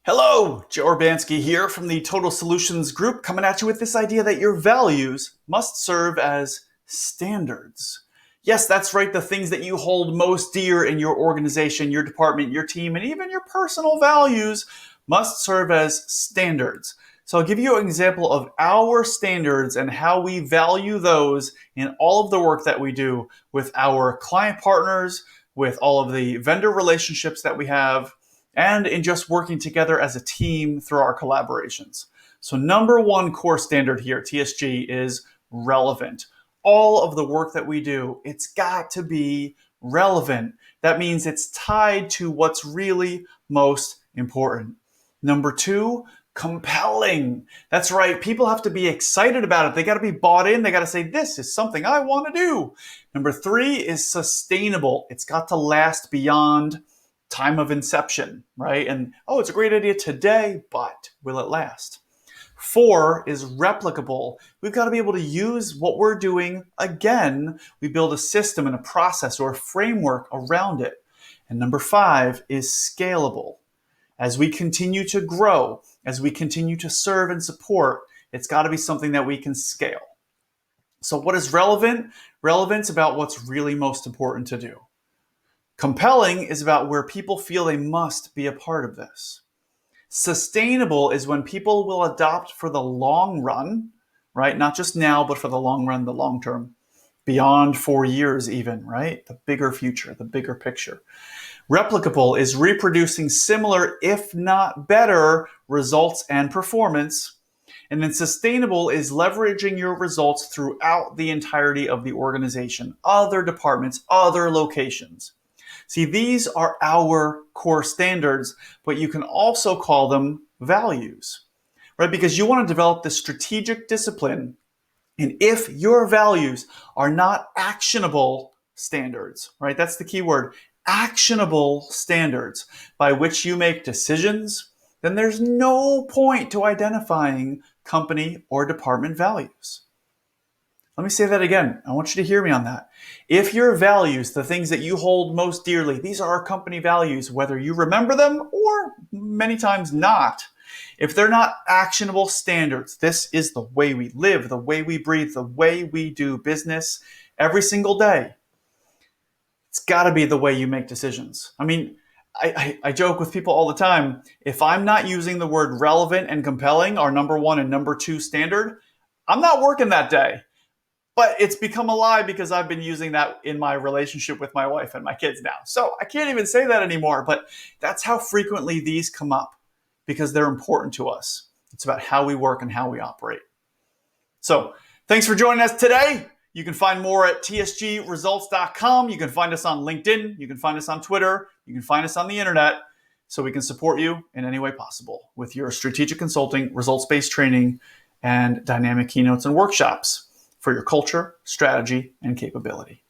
Hello, Joe Urbanski here from the Total Solutions Group, coming at you with this idea that your values must serve as standards. Yes, that's right, the things that you hold most dear in your organization, your department, your team, and even your personal values must serve as standards. So I'll give you an example of our standards and how we value those in all of the work that we do with our client partners, with all of the vendor relationships that we have, and in just working together as a team through our collaborations. So number one core standard here at TSG is relevant. All of the work that we do, it's got to be relevant. That means it's tied to what's really most important. Number two, compelling. That's right. People have to be excited about it. They got to be bought in. They got to say, this is something I want to do. Number three is sustainable. It's got to last beyond time of inception, right? And it's a great idea today, but will it last? Four is replicable. We've got to be able to use what we're doing again. We build a system and a process or a framework around it. And number five is scalable. As we continue to grow, as we continue to serve and support, it's got to be something that we can scale. So what is relevant? Relevant's about what's really most important to do. Compelling is about where people feel they must be a part of this. Sustainable is when people will adopt for the long run, right? Not just now, but for the long run, the long term, beyond 4 years even, right? The bigger future, the bigger picture. Replicable is reproducing similar, if not better, results and performance. And then sustainable is leveraging your results throughout the entirety of the organization, other departments, other locations. See, these are our core standards, but you can also call them values, right? Because you want to develop this strategic discipline. And if your values are not actionable standards, right? That's the key word, actionable standards by which you make decisions, then there's no point to identifying company or department values. Let me say that again. I want you to hear me on that. If your values, the things that you hold most dearly, these are our company values, whether you remember them or many times not, if they're not actionable standards, this is the way we live, the way we breathe, the way we do business every single day. It's got to be the way you make decisions. I mean, I joke with people all the time. If I'm not using the word relevant and compelling, our number one and number two standard, I'm not working that day. But it's become a lie because I've been using that in my relationship with my wife and my kids now. So I can't even say that anymore, but that's how frequently these come up because they're important to us. It's about how we work and how we operate. So thanks for joining us today. You can find more at tsgresults.com. You can find us on LinkedIn. You can find us on Twitter. You can find us on the internet so we can support you in any way possible with your strategic consulting, results-based training, and dynamic keynotes and workshops for your culture, strategy, and capability.